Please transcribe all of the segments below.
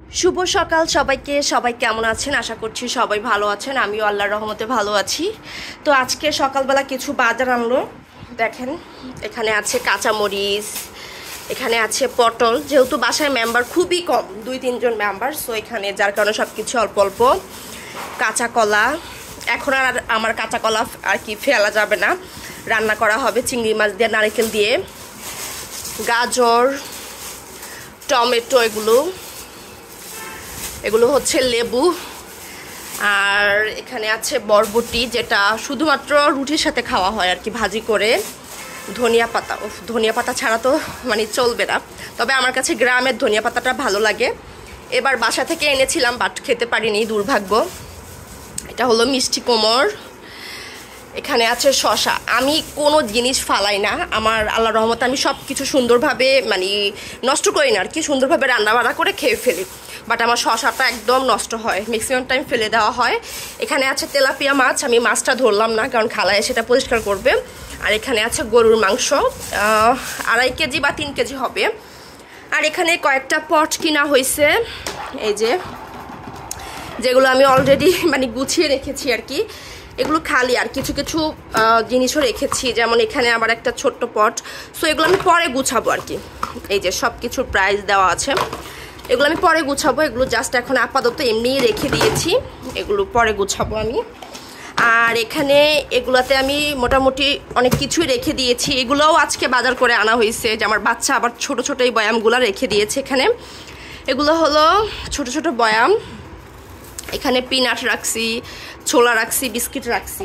শুভ সকাল সবাইকে। সবাই কেমন আছেন? আশা করছি সবাই ভালো আছেন। আমিও আল্লাহর রহমতে ভালো আছি। তো আজকে সকালবেলা কিছু বাজার আনলো। দেখেন, এখানে আছে কাঁচামরিচ, এখানে আছে পটল। যেহেতু বাসায় মেম্বার খুবই কম, 2-3 জন মেম্বার, সো এখানে যার কারণে সব কিছু অল্প অল্প। কাঁচা কলা, এখন আর আমার কাঁচা কলা আর কি ফেলা যাবে না, রান্না করা হবে চিংড়ি মাছ দিয়ে, নারকেল দিয়ে। গাজর, টমেটো, এগুলো হচ্ছে লেবু। আর এখানে আছে বরবটি, যেটা শুধুমাত্র রুটির সাথে খাওয়া হয় আর কি, ভাজি করে। ধনিয়া পাতা, ধনিয়া পাতা ছাড়া তো মানে চলবে না, তবে আমার কাছে গ্রামের ধনিয়া পাতাটা ভালো লাগে। এবার বাসা থেকে এনেছিলাম, বাট খেতে পারিনি, দুর্ভাগ্য। এটা হলো মিষ্টি কুমড়। এখানে আছে শসা। আমি কোনো জিনিস ফালাই না, আমার আল্লাহর রহমতে আমি সব কিছু সুন্দরভাবে মানে নষ্ট করি না আর কি, সুন্দরভাবে রান্নাবান্না করে খেয়ে ফেলি। বাট আমার শসাটা একদম নষ্ট হয়, ম্যাক্সিমাম টাইম ফেলে দেওয়া হয়। এখানে আছে তেলাপিয়া মাছ, আমি মাছটা ধরলাম না কারণ খালায় সেটা পরিষ্কার করবে। আর এখানে আছে গরুর মাংস, 2.5 কেজি বা 3 কেজি হবে। আর এখানে কয়েকটা পট কিনা হয়েছে, এই যেগুলো আমি অলরেডি মানে গুছিয়ে রেখেছি আর কি। এগুলো খালি, আর কিছু কিছু জিনিসও রেখেছি, যেমন এখানে আবার একটা ছোট্ট পট। সো এগুলো আমি পরে গুছাবো আর কি। এই যে সব কিছুর প্রাইস দেওয়া আছে, এগুলো আমি পরে গুছাবো। এগুলো জাস্ট এখন আপাতত এমনিই রেখে দিয়েছি, এগুলো পরে গুছাবো আমি। আর এখানে এগুলাতে আমি মোটামুটি অনেক কিছুই রেখে দিয়েছি। এগুলোও আজকে বাজার করে আনা হয়েছে, যে আমার বাচ্চা আবার ছোট ছোট এই বয়ামগুলো রেখে দিয়েছে এখানে। এগুলো হলো ছোট ছোট বয়াম। এখানে পিনাট রাখছি, ছোলা রাখছি, বিস্কিট রাখছি,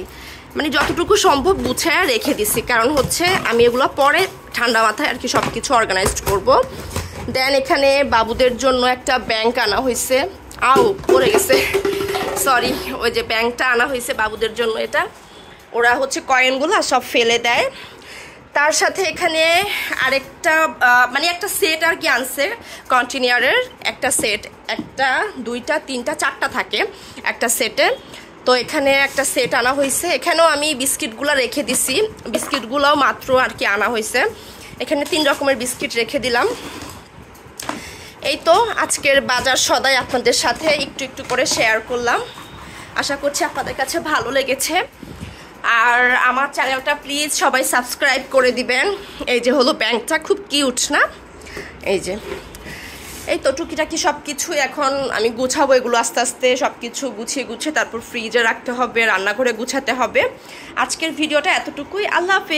মানে যতটুকু সম্ভব গুছায় রেখে দিছি, কারণ হচ্ছে আমি এগুলো পরে ঠান্ডা মাথায় আর কি সব কিছু অর্গানাইজড করবো। দেন এখানে বাবুদের জন্য একটা ব্যাংক আনা হয়েছে, পড়ে গেছে, সরি। ওই যে ব্যাংকটা আনা হয়েছে বাবুদের জন্য, এটা ওরা হচ্ছে কয়েনগুলো সব ফেলে দেয়। তার সাথে এখানে আরেকটা মানে একটা সেট আর কি আনছে, কন্টিনিউয়ারের একটা সেট, 1টা 2টা 3টা 4টা থাকে একটা সেটে। তো এখানে একটা সেট আনা হয়েছে। এখানেও আমি বিস্কিটগুলো রেখে দিছি, বিস্কিটগুলোও মাত্র আর কি আনা হয়েছে। এখানে 3 রকমের বিস্কিট রেখে দিলাম। এই তো আজকের বাজার সদাই আপনাদের সাথে একটু একটু করে শেয়ার করলাম। আশা করছি আপনাদের কাছে ভালো লেগেছে। আর আমার চ্যানেলটা প্লিজ সবাই সাবস্ক্রাইব করে দিবেন। এই যে হলো ব্যাংকটা, খুব কিউট না? এই তো টুকিটাকি সব কিছু এখন আমি গুছাবো। এগুলো আস্তে আস্তে সব কিছু গুছিয়ে তারপর ফ্রিজে রাখতে হবে, রান্নাঘরে গুছাতে হবে। আজকের ভিডিওটা এতটুকুই। আল্লাহ হাফেজ।